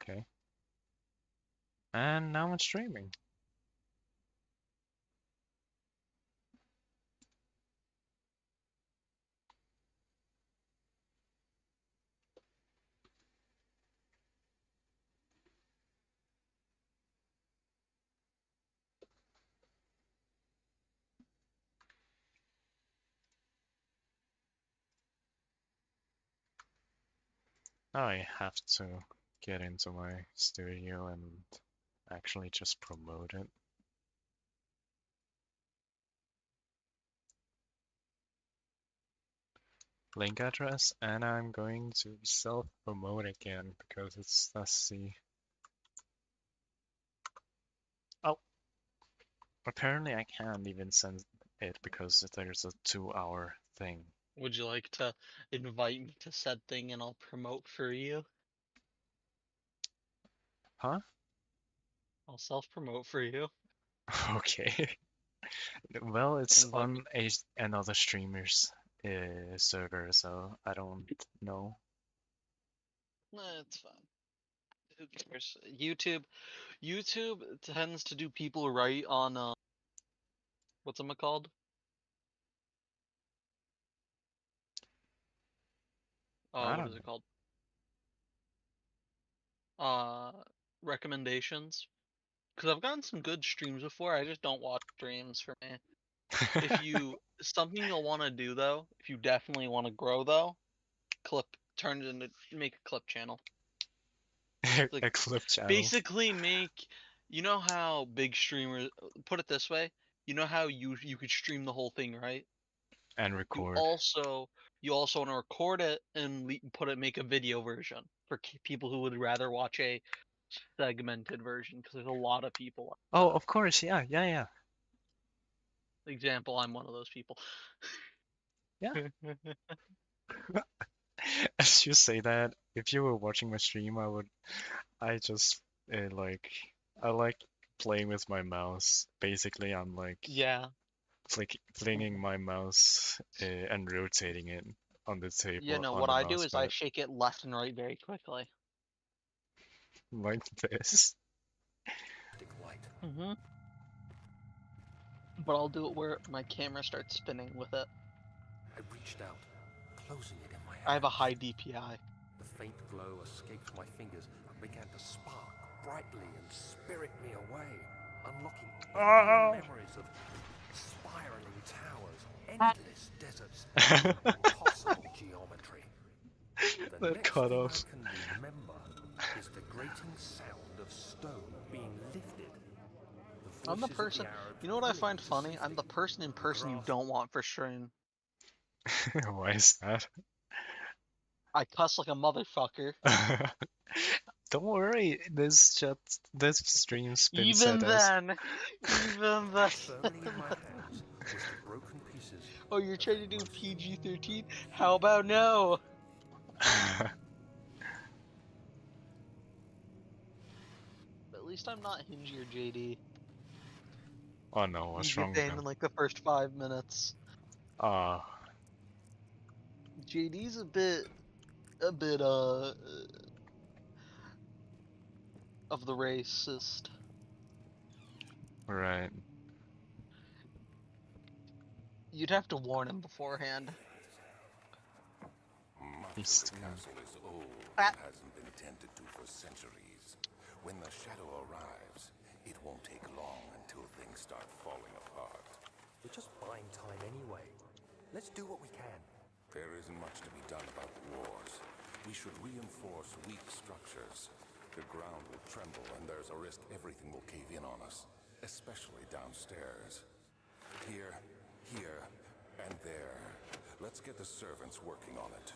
Okay. And now I'm streaming. I have to get into my studio and actually just promote it. Link address, and I'm going to self-promote again because it's, let's see. Oh, apparently I can't even send it because there's a 2-hour thing. Would you like to invite me to said thing and I'll promote for you? Huh? I'll self-promote for you. Okay. Well, it's Invite me. on another streamer's server, so I don't know. Nah, it's fine. Who cares? YouTube tends to do people right on what's it called? I What don't is it know. called? Uh, recommendations. Because I've gotten some good streams before. I just don't watch streams for me. If you something you'll want to do though, if you definitely want to grow though, clip turn it into make a clip channel. Like A clip channel basically make you know how big streamers put it this way, you know how you could stream the whole thing, right? and You record. also you also want to record it and put it make a video version for people who would rather watch a segmented version because there's a lot of people like Oh, that. of course, yeah, yeah, yeah. Example, I'm one of those people. Yeah. As you say that, if you were watching my stream, I just like, I like playing with my mouse. Basically, I'm like Yeah. flinging my mouse and rotating it on the You table know on what the I do mouse is I pad shake it left and right very quickly. like this. Hmm. But I'll do it where my camera starts spinning with it. I reached out, closing it in my I have a hands. high DPI. The faint glow escaped my fingers and began to spark brightly and spirit me away, unlocking alien Oh! memories of spiraling towers, endless deserts, and impossible geometry. The That next cut thing I off. can remember is the grating sound of stone being lifted. The I'm the voices of the person. Arabs You know what I willing find to funny? I'm safety, the person in the person you grasp. don't want for stream. Why is that? I cuss like a motherfucker. Don't worry, this stream's been Even set as then, even then. Firmly in my hands was the broken pieces Oh, you're of trying to do Russian PG-13? How about no? At least I'm not Hingy or JD. Oh no, You what's get wrong with banned in him? like the first 5 minutes. Ah, JD's a bit of the racist. right. You'd have to warn him beforehand. Much He's of the too. castle is old Ah. and hasn't been tended to for centuries. When the shadow arrives, it won't take long until things start falling apart. We're just buying time anyway. Let's do what we can. There isn't much to be done about the wars. We should reinforce weak structures. The ground will tremble and there's a risk everything will cave in on us, especially downstairs. Here, and there. Let's get the servants working on it.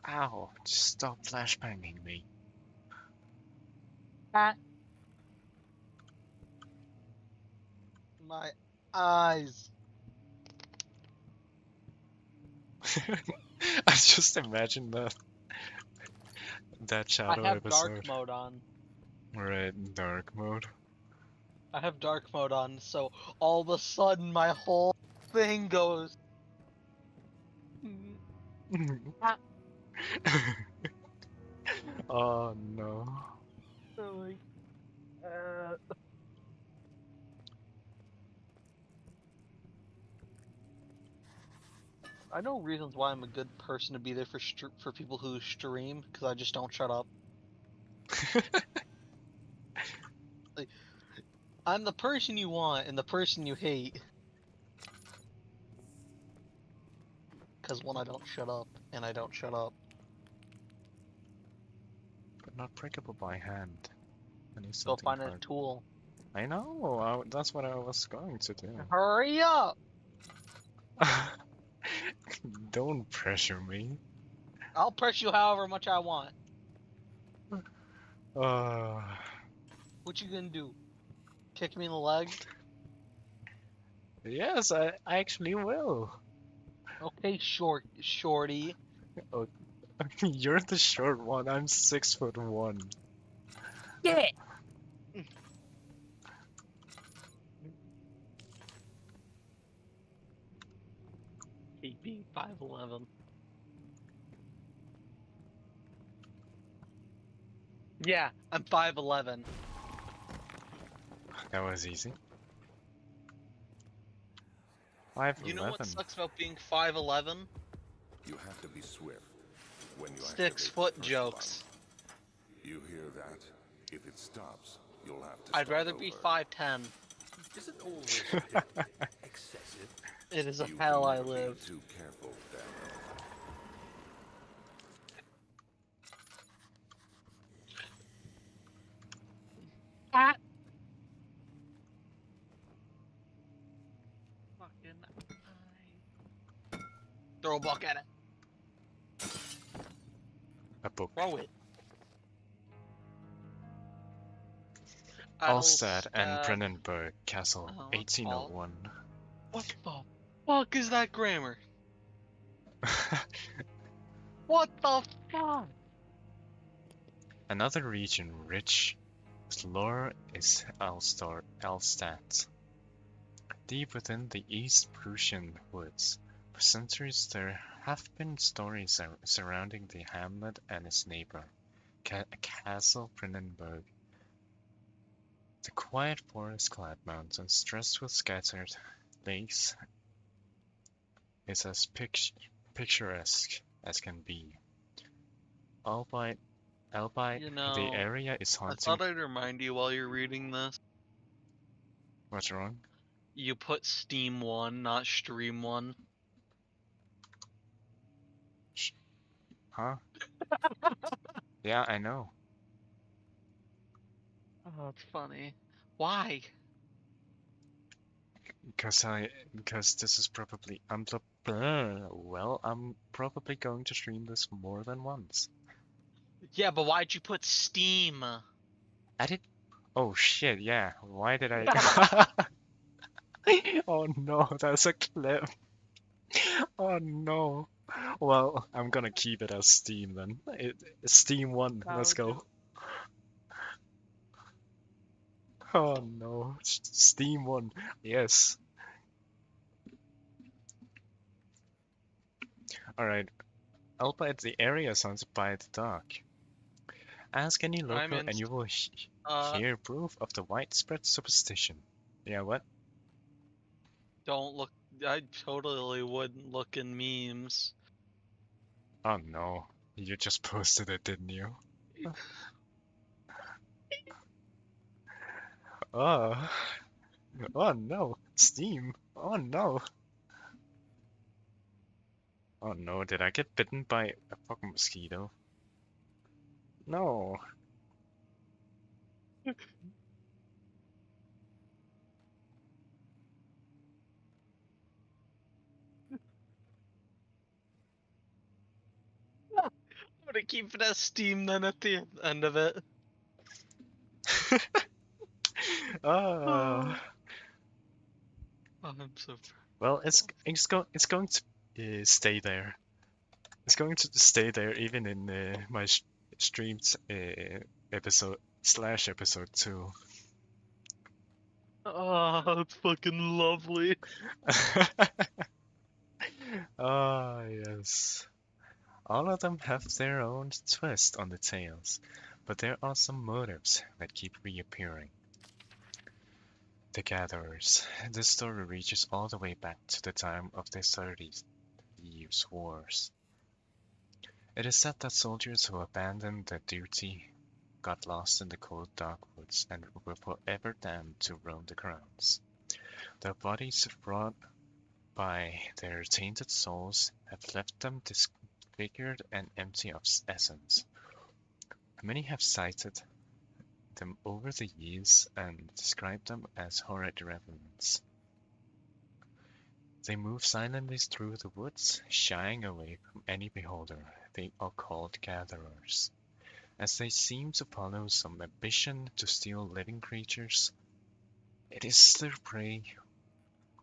Ow, stop flashbanging me. Ah. My eyes. I just imagine that I shadow have dark episode. mode on. Right, dark mode. I have dark mode on, so all of a sudden my whole thing goes. Oh no. Oh my. I know reasons why I'm a good person to be there for people who stream, because I just don't shut up. Like, I'm the person you want and the person you hate. Because one, I don't shut up, and I don't shut up. But not breakable by hand. I need Go something find a hard. tool. I know, that's what I was going to do. Hurry up! Don't pressure me. I'll press you however much I want. Uh, What you gonna do? Kick me in the leg? yes, I actually will. Okay, shorty. Oh, you're the short one. I'm 6'1". Yeah. Hate being 5'11". Yeah, I'm 5'11". That was easy. You know what 5'11". sucks about being 5'11"? You have to be swift when you 6 activate foot the first jokes. button. You hear that? If it stops, you'll have to I'd start rather be over. 5'10". Isn't all this a bit excessive? It is a You hell can I never be live. too careful, Daniel. Ah! Fucking throw a buck at it. A book. Throw it. Alstad and Alstad. Brennenburg Castle, All. 1801. What the fuck is that grammar? What the fuck? Another region rich with lore is Alstadt. Deep within the East Prussian woods, for centuries there have been stories surrounding the hamlet and its neighbor, Castle Brennenburg. The quiet forest-clad mountains, stressed with scattered lakes, is as picturesque as can be. Albeit, albeit You the know, area is I haunting. thought I'd remind you while you're reading this. What's wrong? You put Steam 1, not Stream 1. Huh? Yeah, I know. Oh, it's funny. Why? Because this is probably I'm probably going to stream this more than once. Yeah, but why'd you put Steam? I did. Oh shit! Yeah. Why did I? Oh no, that's a clip. Oh no. Well, I'm gonna keep it as Steam then. Steam 1. Let's go. Oh no, Steam 1. Yes. All right. Albeit the area sounds by the dock. Ask any I'm local in. and you will Uh, hear proof of the widespread superstition. Yeah, what? don't look. I totally wouldn't look in memes. Oh no, you just posted it, didn't you? Oh, oh no, Steam. Oh no. Oh no, did I get bitten by a fucking mosquito? No. I'm gonna keep it as Steam then at the end of it. Ah. Oh, I'm so. Well, it's going to stay there. It's going to stay there even in my streamed episode slash episode 2. Oh, it's fucking lovely. Ah, yes. All of them have their own twist on the tales, but there are some motives that keep reappearing. The Gatherers. This story reaches all the way back to the time of the 30 Thieves' Wars. It is said that soldiers who abandoned their duty got lost in the cold dark woods and were forever damned to roam the grounds. Their bodies, wrought by their tainted souls, have left them disfigured and empty of essence. Many have cited them over the years and described them as horrid revenants. They move silently through the woods, shying away from any beholder. They are called gatherers, as they seem to follow some ambition to steal living creatures. It is their prey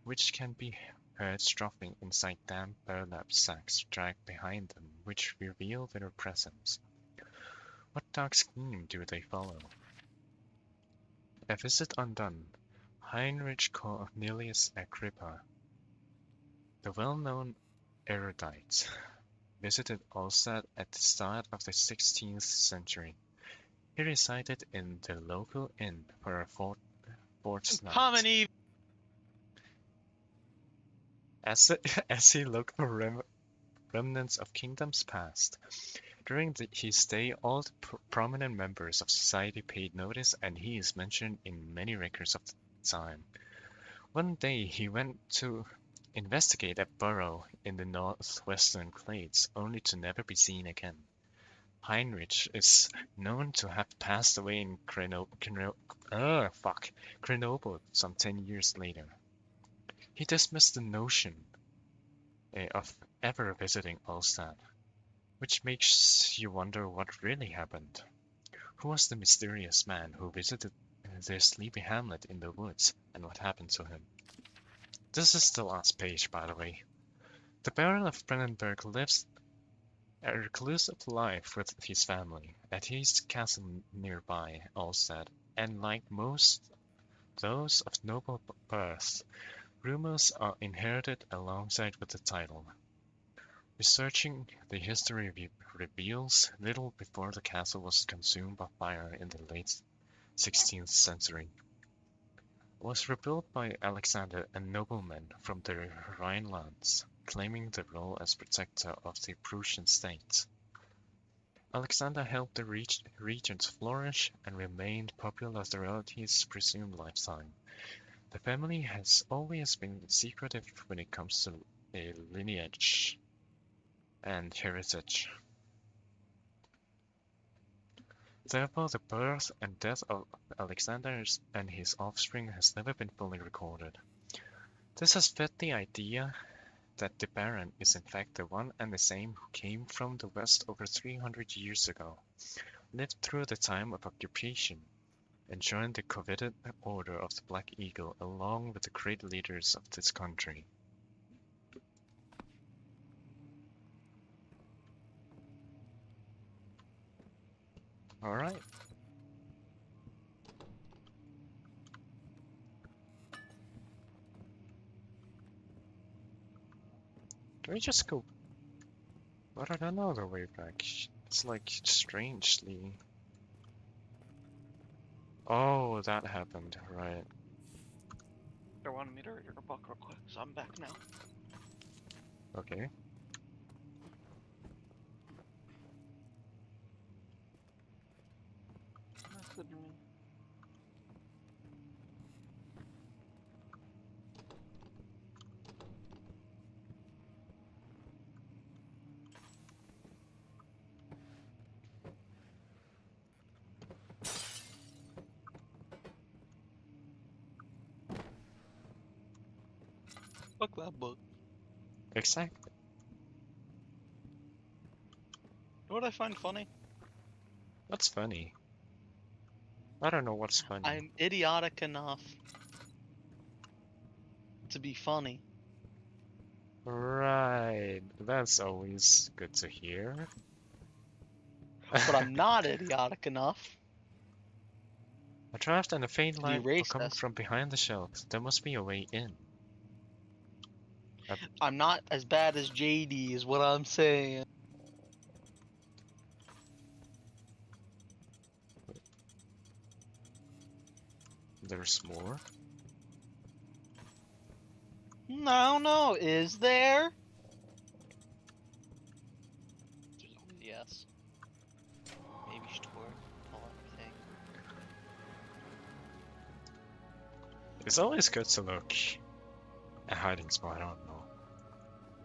which can be heard struggling inside damp burlap sacks dragged behind them, which reveal their presence. What dark scheme do they follow? A visit undone. Heinrich Cornelius Agrippa, the well-known erudite, visited Alsace at the start of the 16th century. He resided in the local inn for a fortnight. Comedy. As he looked for remnants of kingdoms past. During his stay, all the prominent members of society paid notice, and he is mentioned in many records of the time. One day he went to investigate a burrow in the northwestern glades, only to never be seen again. Heinrich is known to have passed away in Grenoble some 10 years later. He dismissed the notion of ever visiting Alsace, which makes you wonder what really happened. Who was the mysterious man who visited their sleepy hamlet in the woods, and what happened to him? This is the last page, by the way. The Baron of Brennenburg lives a reclusive life with his family at his castle nearby Alsace, and like most those of noble birth, rumors are inherited alongside with the title. Researching the history reveals little before the castle was consumed by fire in the late 16th century. It was rebuilt by Alexander, a nobleman from the Rhinelands, claiming the role as protector of the Prussian state. Alexander helped the regions flourish and remained popular throughout his presumed lifetime. The family has always been secretive when it comes to a lineage and heritage. Therefore, the birth and death of Alexander and his offspring has never been fully recorded. This has fed the idea that the Baron is in fact the one and the same who came from the west over 300 years ago, lived through the time of occupation, and joined the coveted Order of the Black Eagle along with the great leaders of this country. Alright. Do we just go? What, I don't know the way back. It's like strangely. Oh, that happened, right. They wanted me to read your book real quick, so I'm back now. Okay. Message me. Fuck that book. Exactly. You know what I find funny? What's funny? I don't know what's funny. I'm idiotic enough to be funny. Right. That's always good to hear. But I'm not idiotic enough A draft and a faint to be light are coming racist. from behind the shelves. There must be a way in. I'm not as bad as JD is what I'm saying. There's more. No, is there? There's always yes. Maybe store. All everything. It's always good to look a hiding spot. I don't know.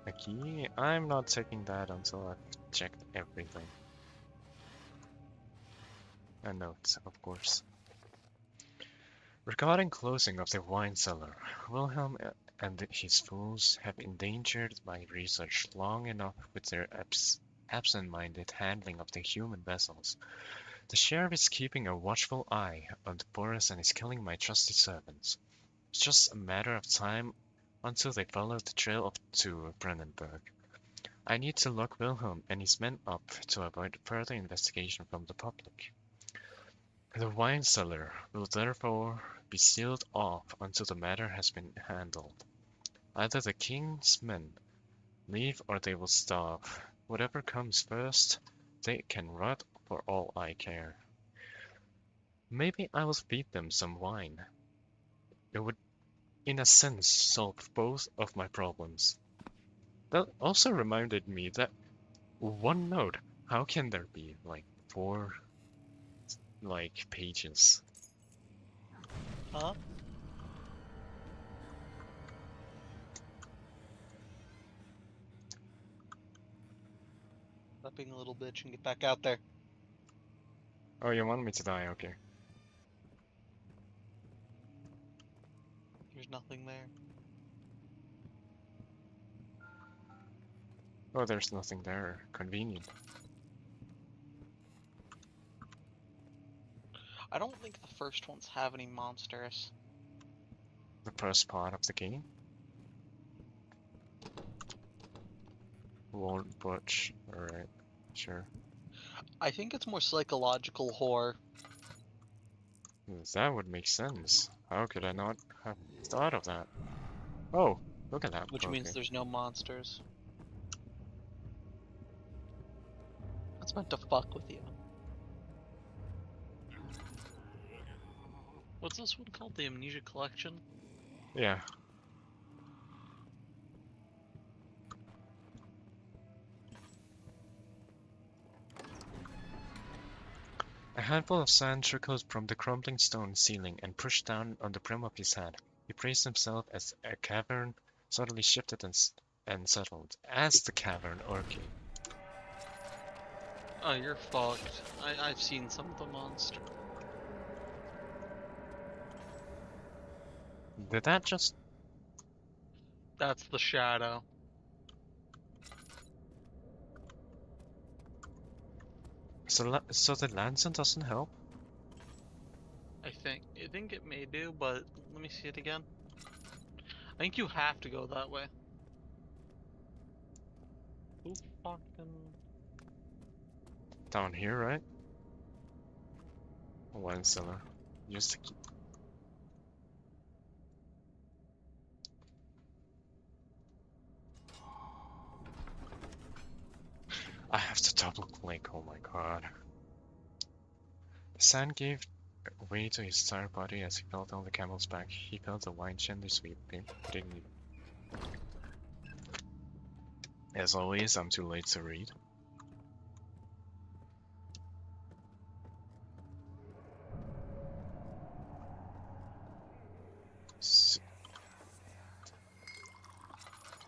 A key? I'm not taking that until I've checked everything. A note, of course. Regarding closing of the wine cellar, Wilhelm and his fools have endangered my research long enough with their absent-minded handling of the human vessels. The sheriff is keeping a watchful eye on the forest and is killing my trusty servants. It's just a matter of time until they follow the trail to Brennenburg. I need to lock Wilhelm and his men up to avoid further investigation from the public. The wine cellar will therefore be sealed off until the matter has been handled. Either the king's men leave or they will starve. Whatever comes first, they can rot for all I care. Maybe I will feed them some wine. It would, in a sense, solve both of my problems. That also reminded me that one note, how can there be like 4 pages? Huh? Stop being a little bitch and get back out there. Oh, you want me to die? Okay. There's nothing there. Oh, there's nothing there. Convenient. I don't think the first ones have any monsters. The first part of the game. Won't budge. Alright. Sure. I think it's more psychological horror. That would make sense. How could I not have thought of that? Oh, look at that. Which Okay. means there's no monsters. That's meant to fuck with you. What's this one called? The Amnesia Collection? Yeah. A handful of sand trickled from the crumbling stone ceiling and pushed down on the brim of his hat. He braced himself as a cavern suddenly shifted and settled. As the cavern, okay. Oh, you're fucked. I've seen some of the monsters. Did that just... That's the shadow. So the lantern doesn't help? I think it may do, but let me see it again. I think you have to go that way. Who fucking... Down here, right? Wine cellar. Use the key. I have to double click, oh my god. The sand gave way to his tired body as he fell down the camel's back. He felt the wine gently sweeping. As always, I'm too late to read.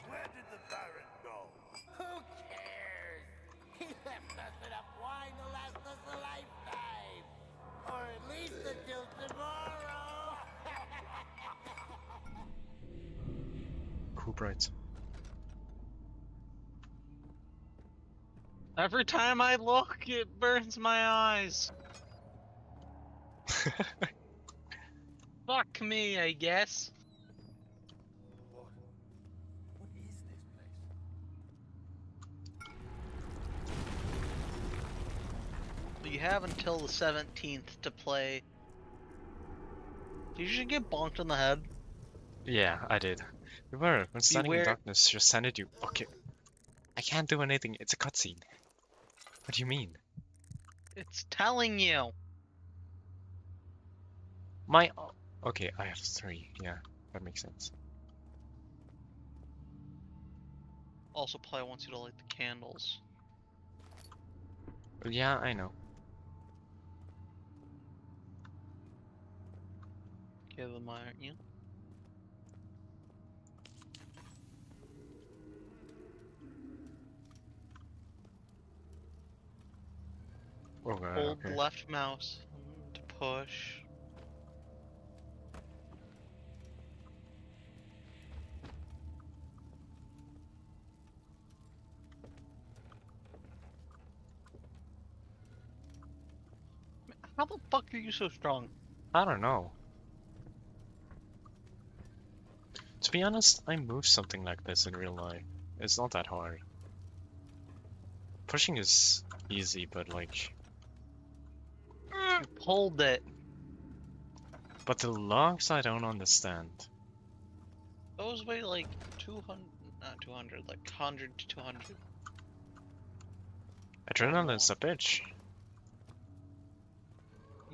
Where did the Baron go? Who cares? He left us enough wine to last us a lifetime. Or at least until tomorrow. Coop right. Every time I look, it burns my eyes. Fuck me, I guess. What is this place? You have until the 17th to play. Did you just get bonked on the head? Yeah, I did. We were. When standing in Beware- darkness, just handed you. Okay. I can't do anything. It's a cutscene. What do you mean? It's telling you. My. Okay, I have 3. Yeah, that makes sense. Also, probably wants you to light the candles. Yeah, I know. Give them, aren't you? Oh god, Hold the okay. left mouse to push. How the fuck are you so strong? I don't know. To be honest, I moved something like this in real life. It's not that hard. Pushing is easy, but like... You pulled it. But the logs I don't understand. Those weigh like 200, not 200, like 100 to 200. Adrenaline's a bitch.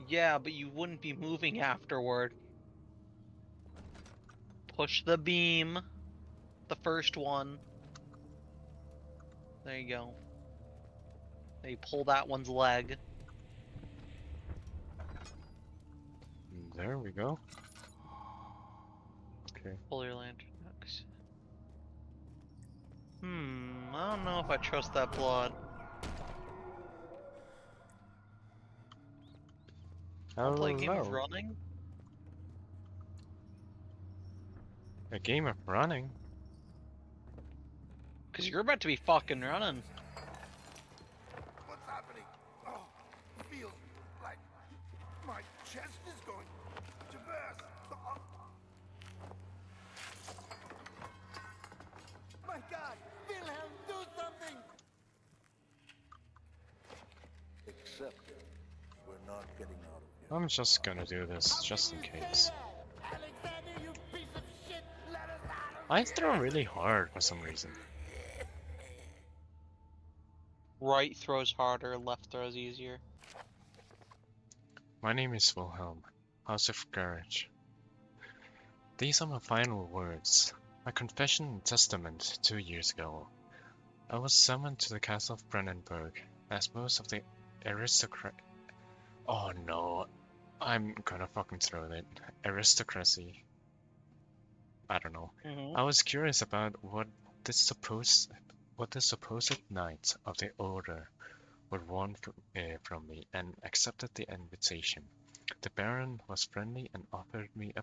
Yeah, but you wouldn't be moving afterward. Push the beam. The first one. There you go. Then you pull that one's leg. There we go. Okay. Pull your lantern. I don't know if I trust that blood. Wanna play a game of Hello. running? A game of running? Cause you're about to be fucking running. What's happening? Oh, feels like my chest is going to burst. Oh. My God, Wilhelm, do something! Except we're not getting out of here. I'm just gonna do this, just in case. Alexander, you piece of shit! Let us out of I here! throw really hard for some reason. Right throws harder, left throws easier. My name is Wilhelm, House of Courage. These are my final words. My confession and testament 2 years ago. I was summoned to the castle of Brennenburg, as most of the aristocrat... Oh no, I'm gonna fucking throw it. Aristocracy. I don't know. I was curious about what the supposed knight of the order would want from me, and accepted the invitation. The Baron was friendly and offered me a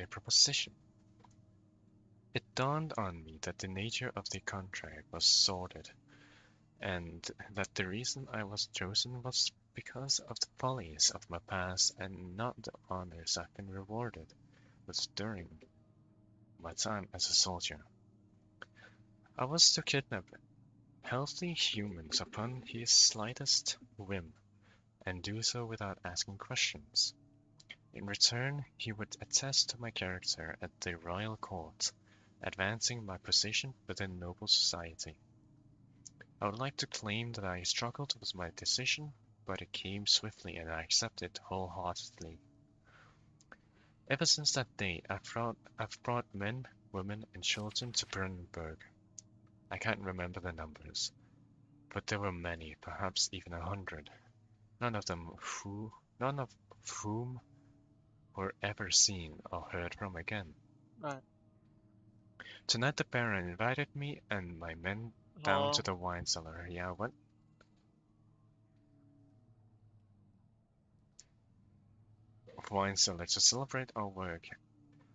proposition. It dawned on me that the nature of the contract was sordid, and that the reason I was chosen was because of the follies of my past and not the honors I've been rewarded with during my time as a soldier. I was to kidnap healthy humans upon his slightest whim, and do so without asking questions. In return, he would attest to my character at the royal court, advancing my position within noble society. I would like to claim that I struggled with my decision, but it came swiftly and I accepted wholeheartedly. Ever since that day, I've brought men, women, and children to Brunberg. I can't remember the numbers, but there were many, perhaps even 100. None of whom were ever seen or heard from again. Right. Tonight the Baron invited me and my men down to Hello? the wine cellar. Yeah, what? Wine cellar to celebrate our work.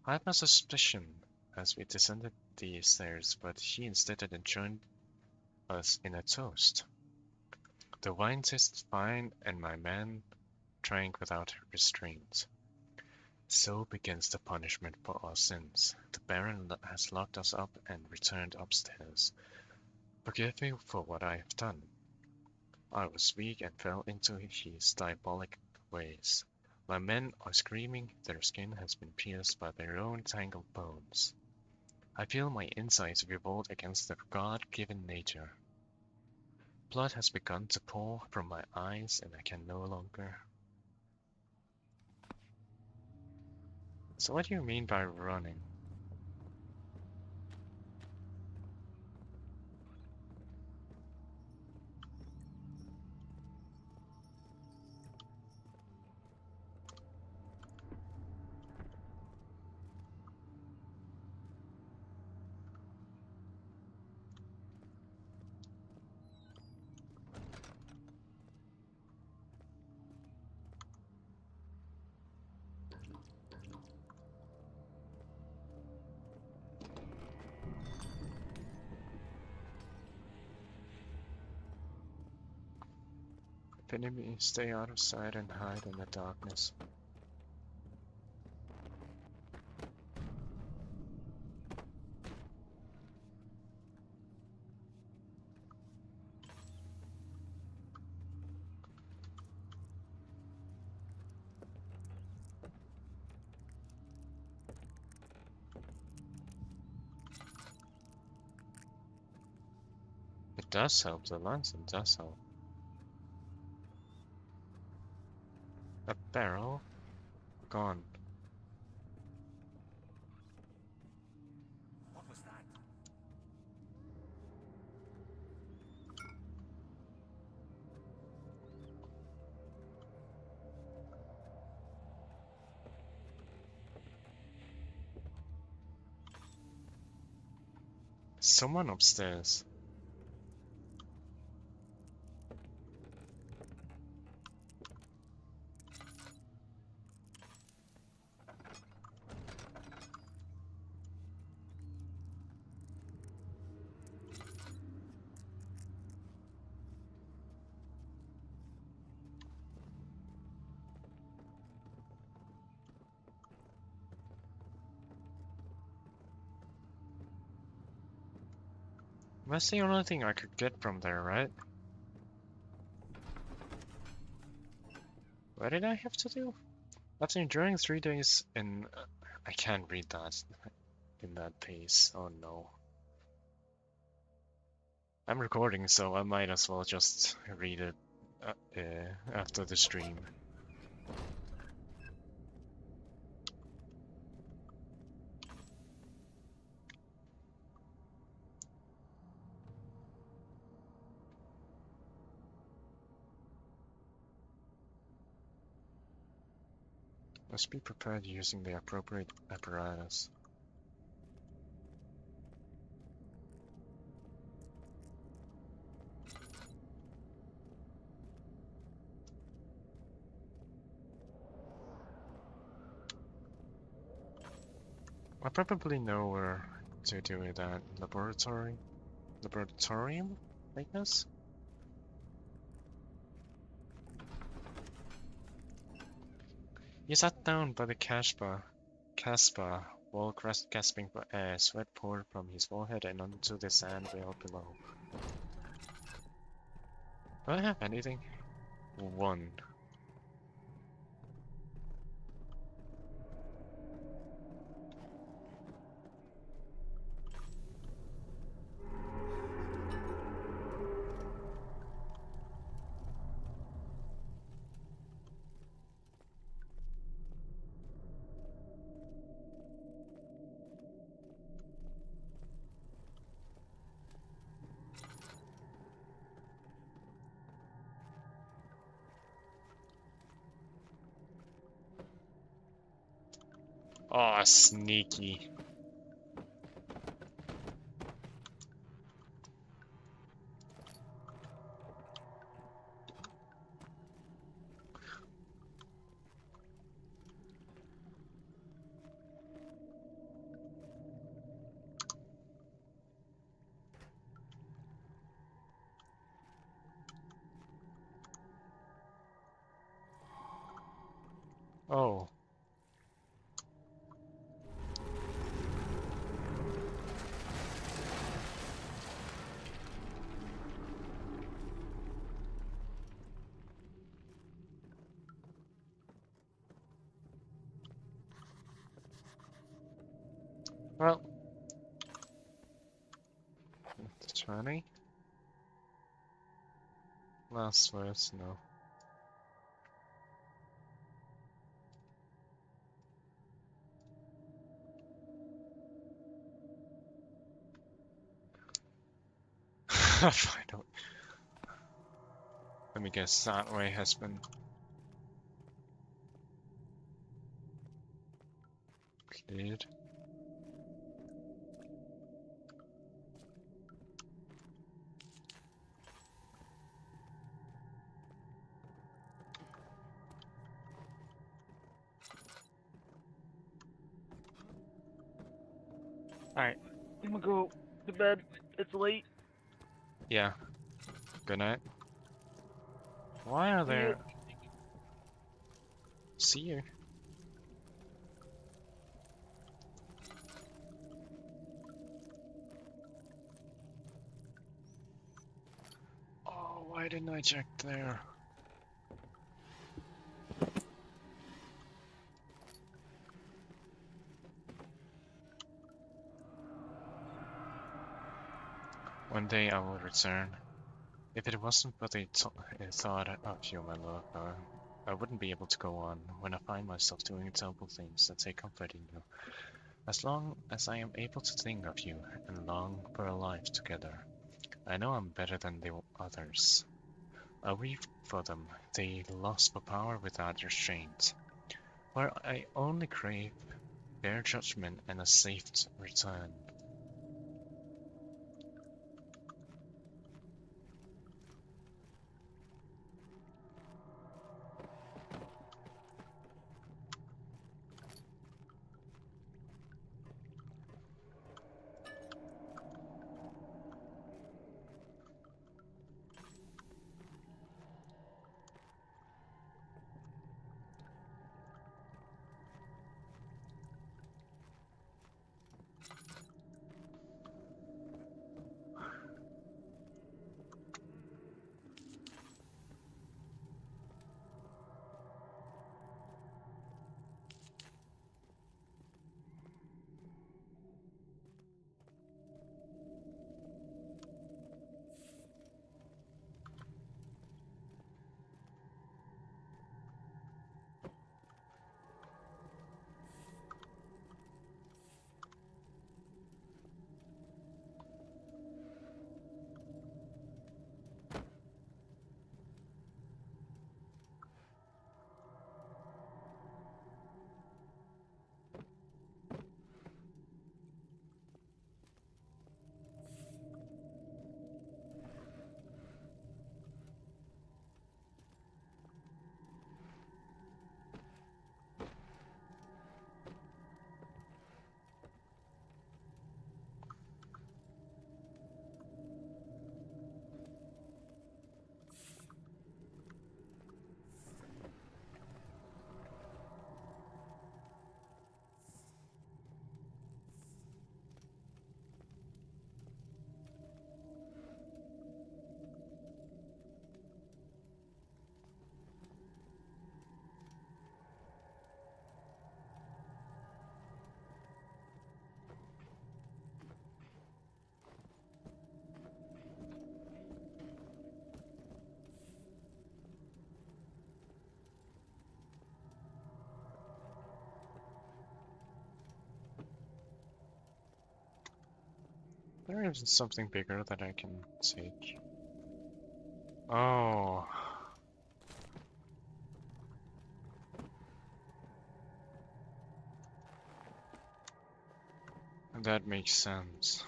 I had my suspicion as we descended the stairs, but he instead joined us in a toast. The wine tasted fine, and my men drank without restraint. So begins the punishment for our sins. The Baron has locked us up and returned upstairs. Forgive me for what I have done. I was weak and fell into his diabolic ways. My men are screaming, their skin has been pierced by their own tangled bones. I feel my insides revolt against their God-given nature. Blood has begun to pour from my eyes and I can no longer... So what do you mean by running? If enemy, stay out of sight and hide in the darkness. It does help, the lantern does help. A barrel? Gone. What was that? Someone upstairs. That's the only thing I could get from there, right? What did I have to do? After enduring 3 days in... I can't read that in that pace. Oh no. I'm recording, so I might as well just read it after the stream. Must be prepared using the appropriate apparatus. I probably know where to do it at. Laboratorium, I guess? He sat down by the Casbah, while gasping for air. Sweat poured from his forehead and onto the sand rail below. Do I have anything? One. Oh, sneaky. Oh. Well. 20? Last words, no. Finally. Let me guess, that way has been cleared. Alright, I'm gonna go to bed. It's late. Yeah. Good night. Why are See ya. there... See you. Oh, why didn't I check there? One day I will return. If it wasn't for the thought of you, my love, I wouldn't be able to go on when I find myself doing terrible things that take comfort in you. As long as I am able to think of you and long for a life together, I know I'm better than the others. I weep for them, they lost for power without restraint, where I only crave their judgment and a safe return. There isn't something bigger that I can take. Oh, that makes sense.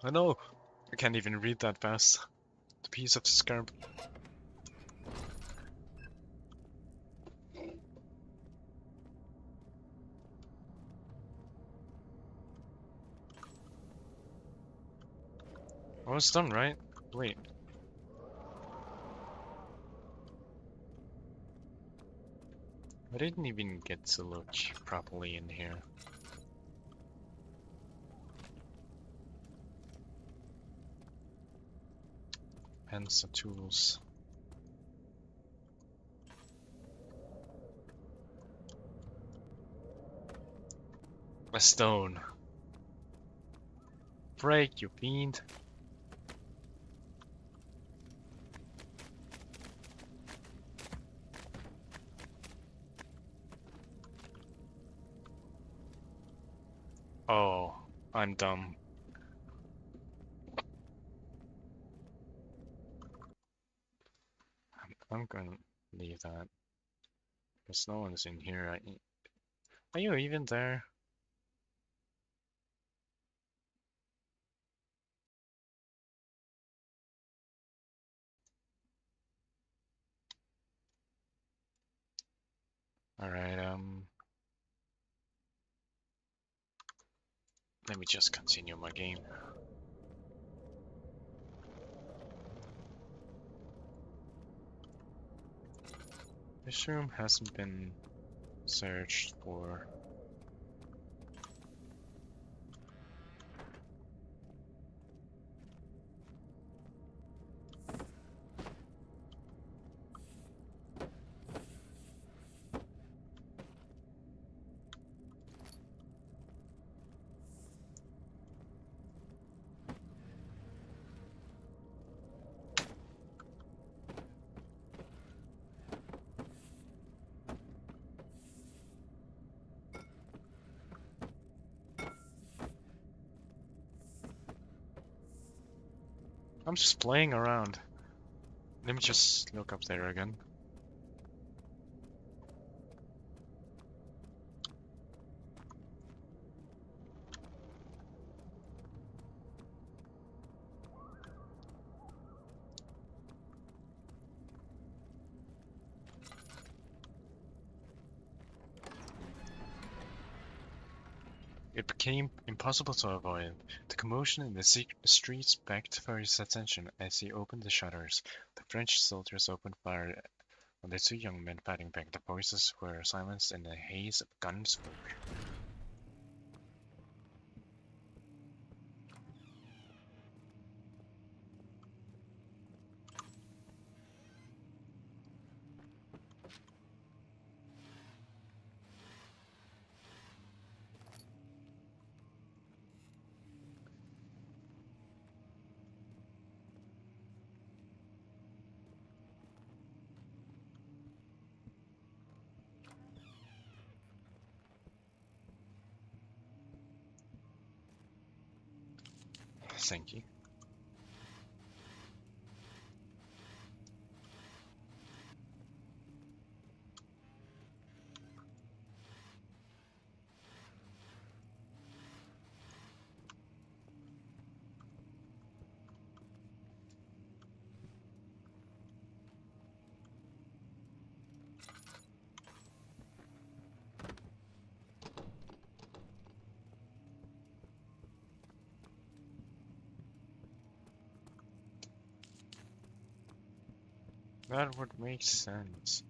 I know, I can't even read that fast. The piece of scarab. Oh, it's done, right? Wait. I didn't even get to look properly in here. Hence the tools. A stone. Break, you fiend. Oh, I'm dumb. I'm gonna leave that. Because no one's in here. Are you even there? Alright, let me just continue my game. This room hasn't been searched for. I'm just playing around. Let me just look up there again. It became impossible to avoid. The commotion in the streets begged for his attention as he opened the shutters. The French soldiers opened fire on the two young men fighting back. The voices were silenced in a haze of gun smoke. Thank you. That would make sense.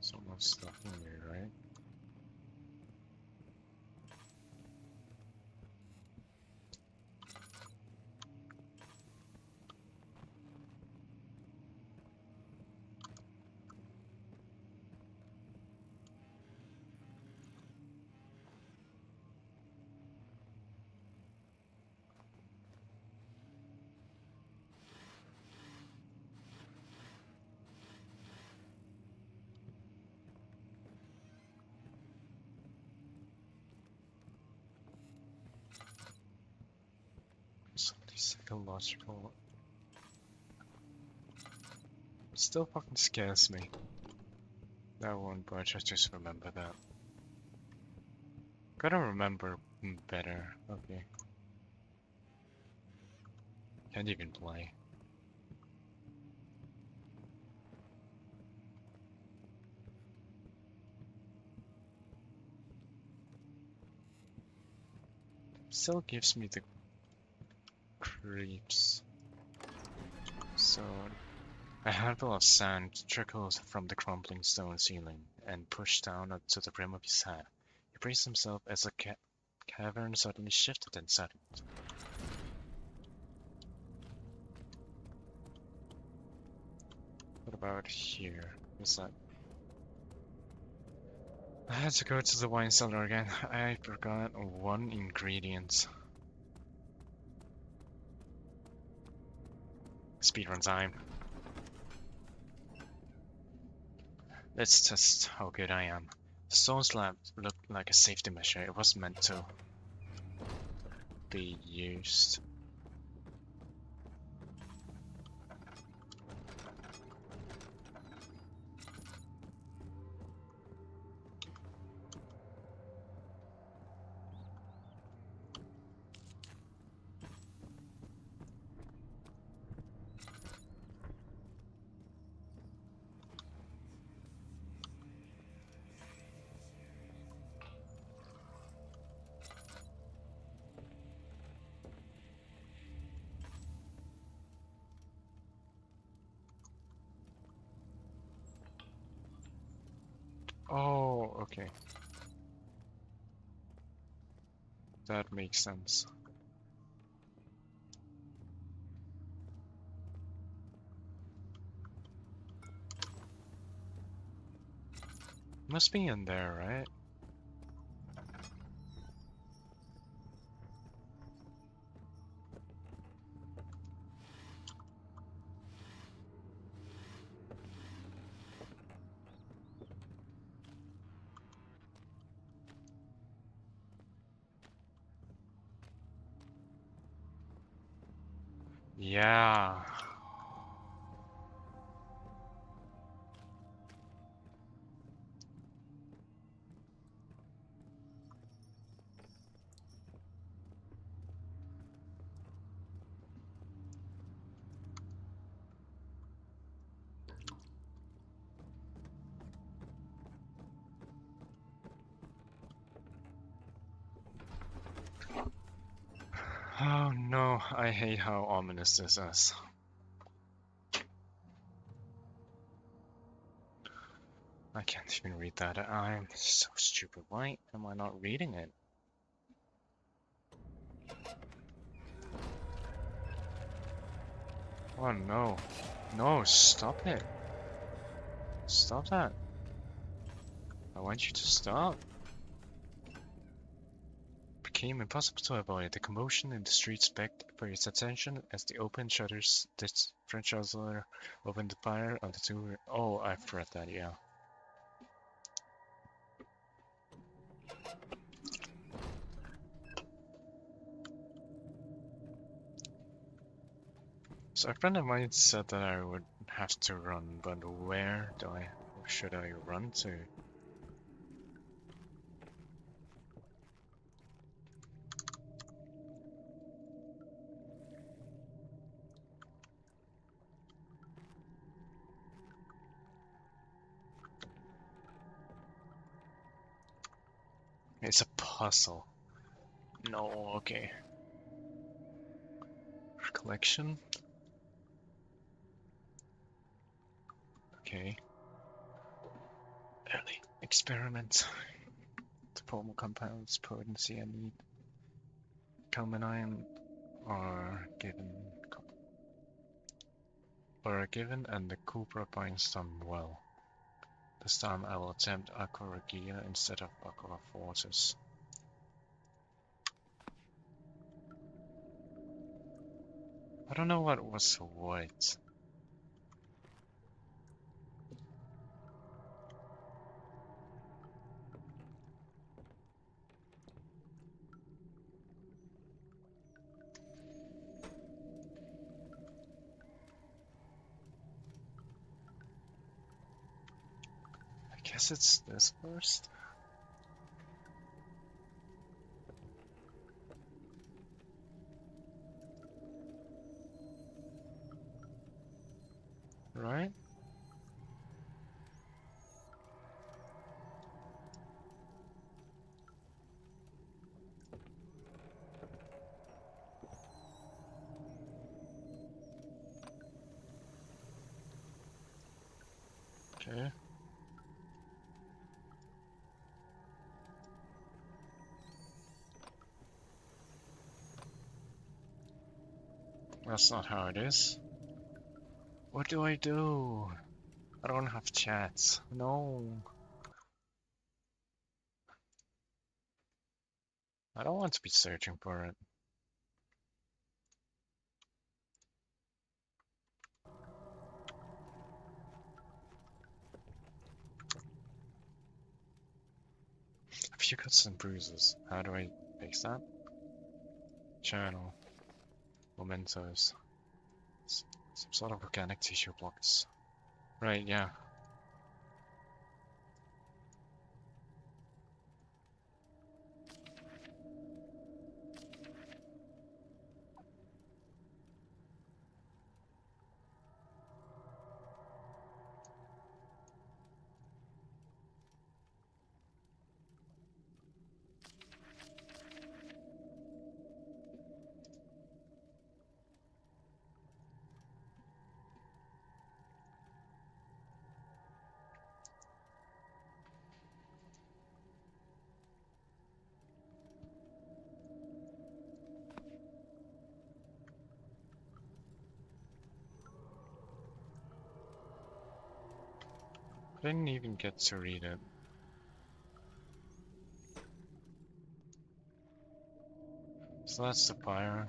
Someone's stalking me, right? Something psychological. It still fucking scares me. That one, but I just remember that. Gotta remember better. Okay. Can't even play. Still gives me the creeps. So, a handful of sand trickles from the crumbling stone ceiling and pushed down to the brim of his hat. He braced himself as the cavern suddenly shifted and settled. about here? What's that? I had to go to the wine cellar again. I forgot one ingredient. Speedrun time. Let's test how good I am. The stone slab looked like a safety measure. It was meant to be used. Oh, okay. That makes sense. Must be in there, right? Yeah. Oh no, I hate how ominous this is. I can't even read that. I'm so stupid. Why am I not reading it? Oh no. No, stop it. Stop that. I want you to stop. It became impossible to avoid. The commotion in the streets begged for his attention as the open shutters, this French chancellor opened the fire on the two. Oh, I've read that, yeah. So a friend of mine said that I would have to run, but where should I run to? It's a puzzle. No, okay. Collection? Okay. Early experiment. The polymer compounds, potency, and need culminine are given and the Cooper binds them well. This time I will attempt Aqua Regia instead of Aqua Fortis. I don't know what was what. I guess it's this first. Right? Okay. That's not how it is. What do I do? I don't have chats. No. I don't want to be searching for it. A few cuts and bruises. How do I fix that? Channel. Mementos. Some sort of organic tissue blocks. Right, yeah. I didn't even get to read it. So that's the fire.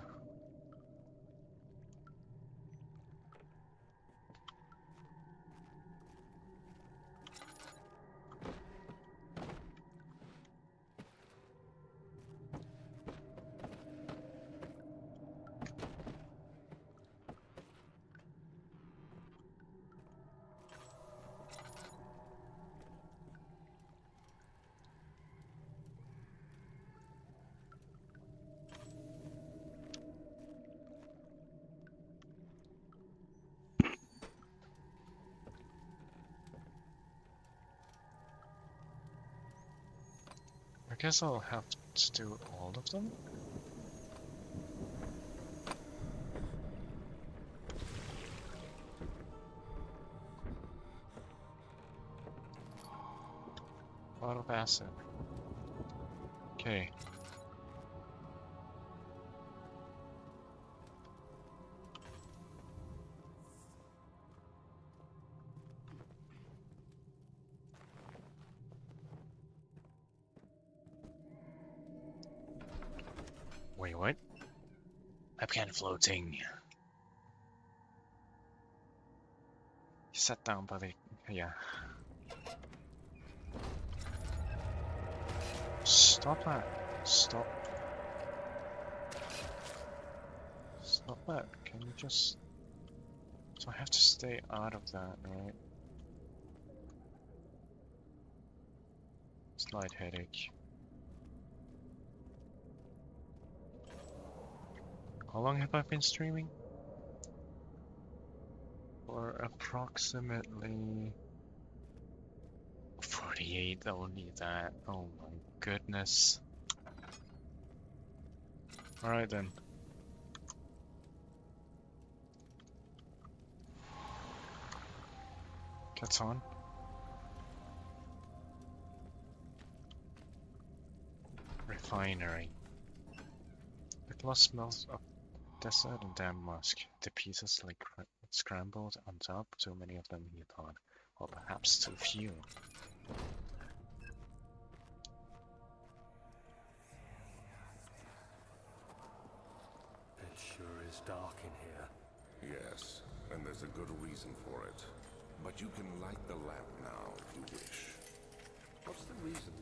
I guess I'll have to do all of them. A lot of acid. Okay. Wait, what? I began floating. He sat down by the... yeah. Stop that. Stop. Stop that. Can you just... So I have to stay out of that, right? Slight headache. How long have I been streaming? For approximately 48, only that. Oh my goodness. Alright then. Cat's on. Refinery. The gloss smells of desert and damp musk. The pieces like scrambled on top. Too many of them, he thought. Or perhaps too few. It sure is dark in here. Yes, and there's a good reason for it. But you can light the lamp now if you wish. What's the reason?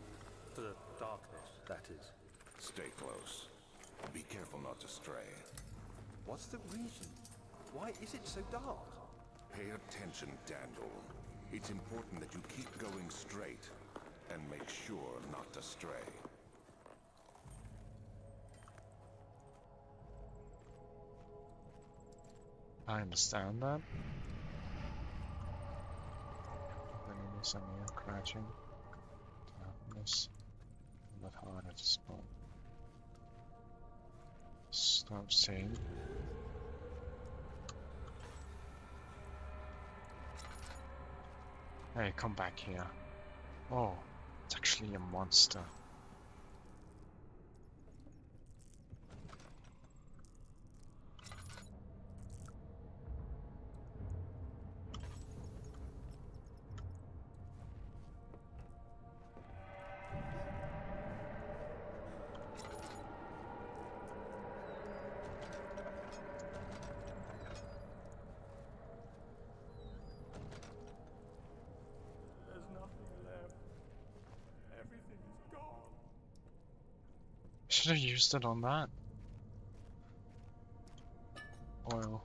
For the darkness, that is. Stay close. Be careful not to stray. What's the reason? Why is it so dark? Pay attention, Daniel. It's important that you keep going straight and make sure not to stray. I understand that. Then it is a mere crashing. Darkness. But harder to spot. Stop saying. Hey, come back here. Oh, it's actually a monster. should have used it on that. Oil.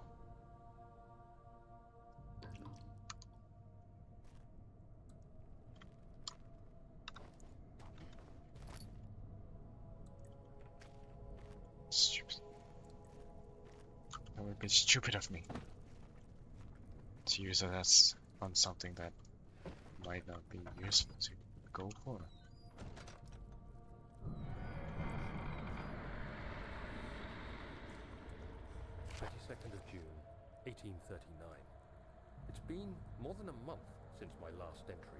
Stupid. That would be stupid of me to use it as on something that might not be useful to go for. 22nd of June, 1839. It's been more than a month since my last entry.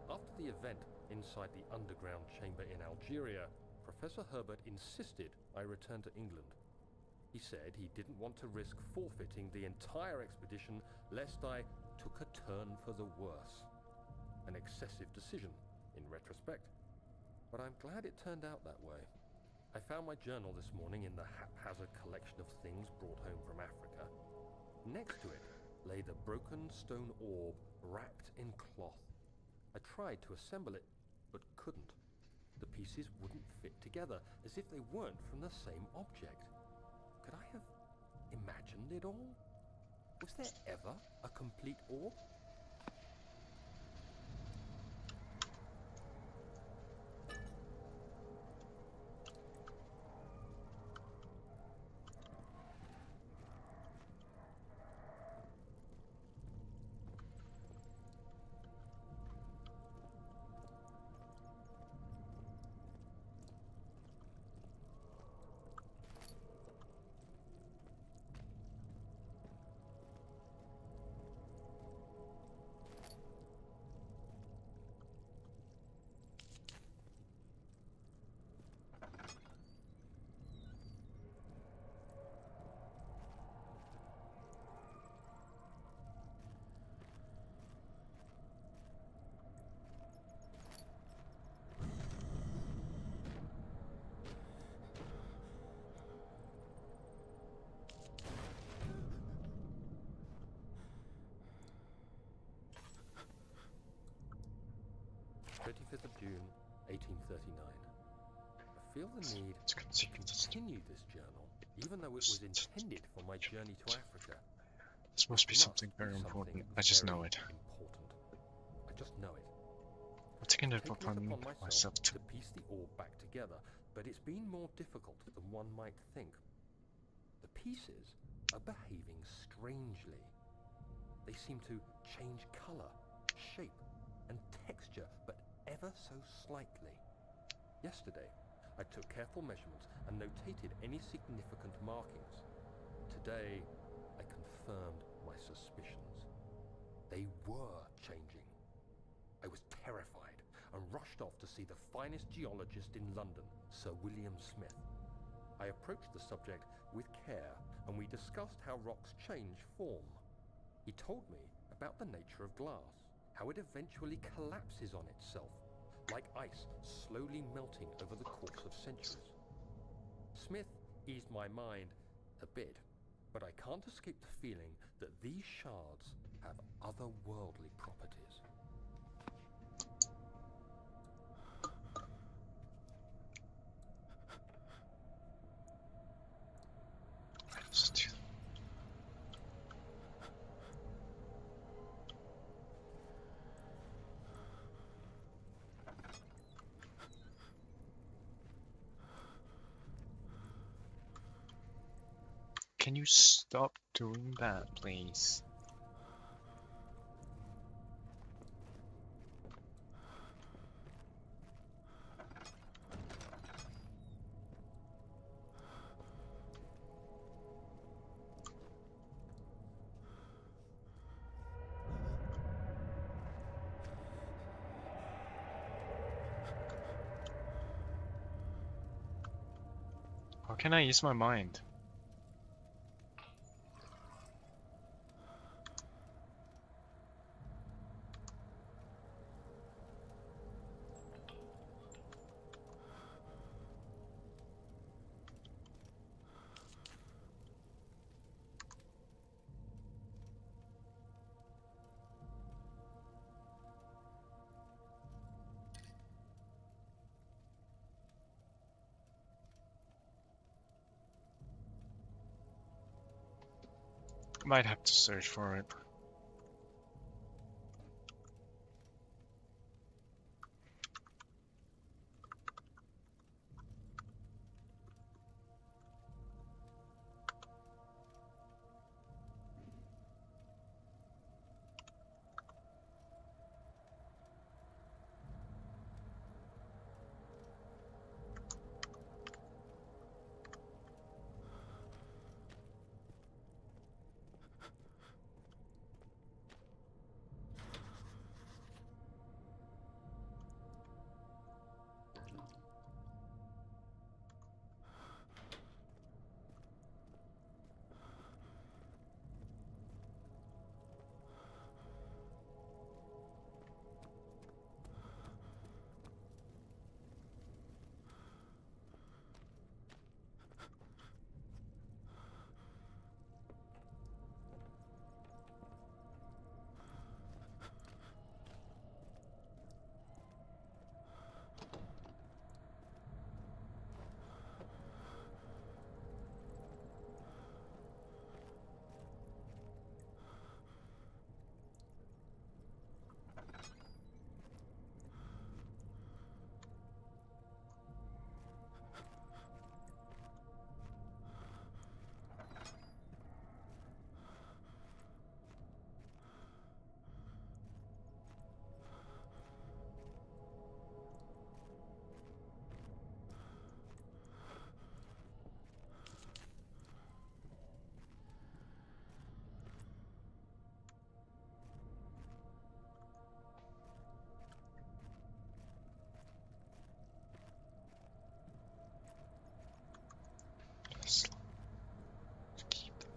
After the event inside the underground chamber in Algeria, Professor Herbert insisted I return to England. He said he didn't want to risk forfeiting the entire expedition lest I took a turn for the worse. An excessive decision, in retrospect. But I'm glad it turned out that way. I found my journal this morning in the haphazard collection of things brought home from Africa. Next to it lay the broken stone orb wrapped in cloth. I tried to assemble it, but couldn't. The pieces wouldn't fit together, as if they weren't from the same object. Could I have imagined it all? Was there ever a complete orb? June 1839. I feel the need to continue this journal, even though it was intended for my journey to Africa. This must be something very important. I just know it. I just know it. I've taken it Taken upon it upon myself to to piece the orb back together, but it's been more difficult than one might think. The pieces are behaving strangely. They seem to change color, shape, and texture, but ever so slightly. Yesterday, I took careful measurements and notated any significant markings. Today, I confirmed my suspicions. They were changing. I was terrified and rushed off to see the finest geologist in London, Sir William Smith. I approached the subject with care, and we discussed how rocks change form. He told me about the nature of glass, how it eventually collapses on itself, like ice slowly melting over the course of centuries. Smith eased my mind a bit, but I can't escape the feeling that these shards have otherworldly properties. Can you stop doing that, please? How can I use my mind? Might have to search for it. Yes. Keep them.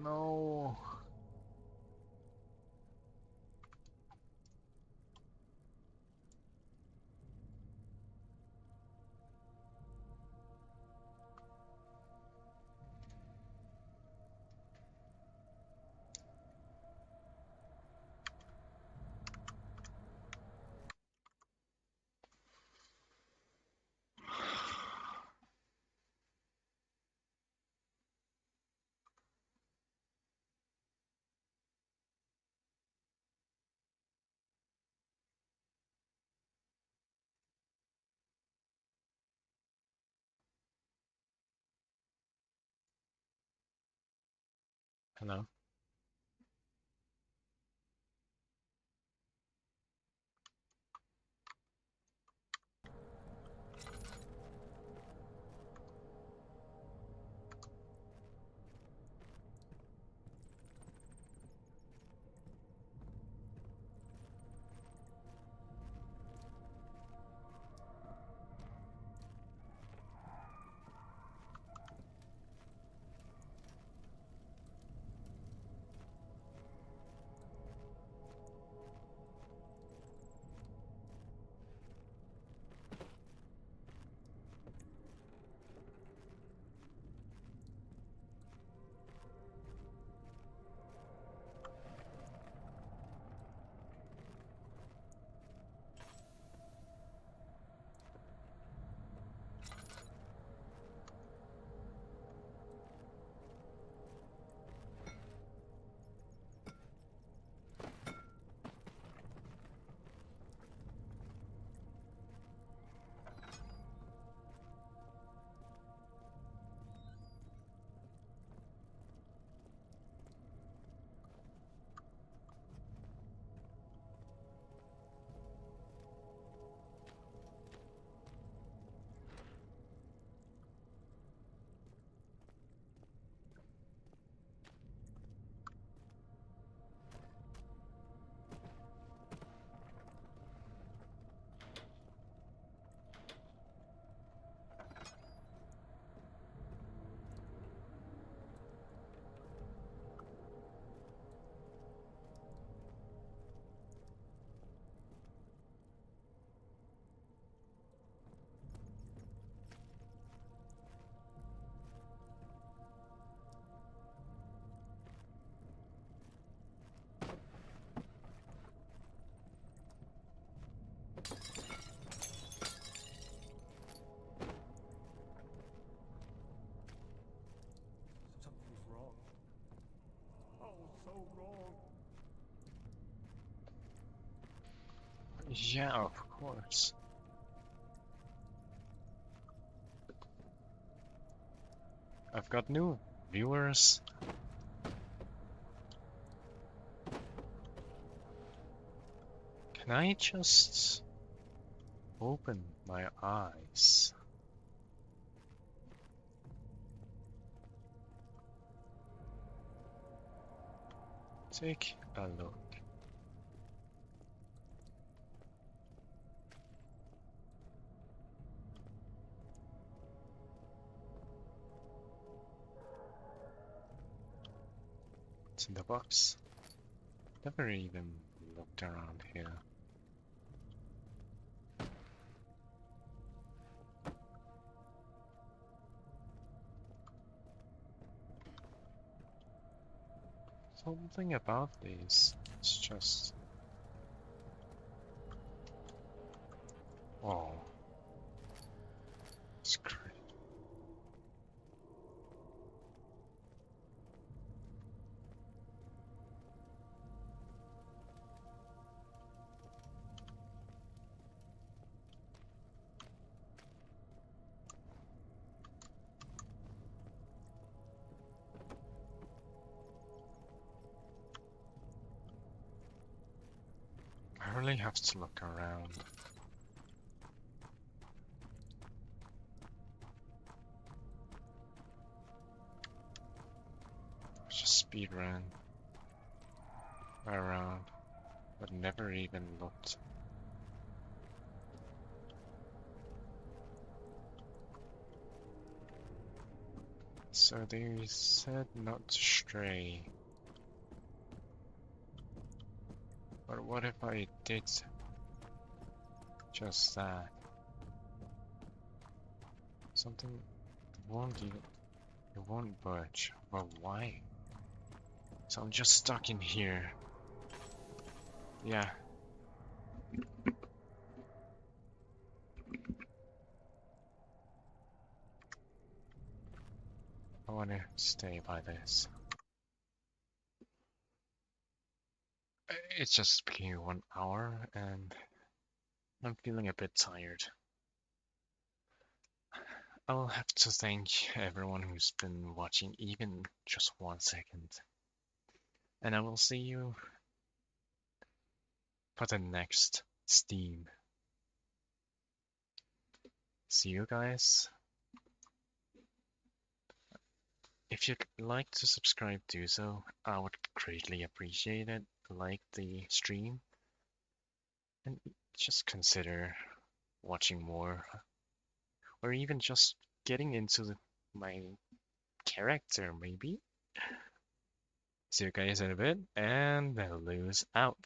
No. Hello? Yeah, of course. I've got new viewers. Can I just open my eyes? Take a look. It's in the box. Never even looked around here. Something about these. It's just. Oh, it's great. I really have to look around. Just speed ran around, but never even looked. So they said not to stray. But what if I did just that? Something it won't budge. But why? So I'm just stuck in here. Yeah. I wanna stay by this. It's just been 1 hour and I'm feeling a bit tired. I'll have to thank everyone who's been watching even just 1 second. And I will see you for the next Steam. See you guys. If you'd like to subscribe, do so. I would greatly appreciate it. Like the stream and just consider watching more or even just getting into my character maybe. See you guys in a bit and lose out.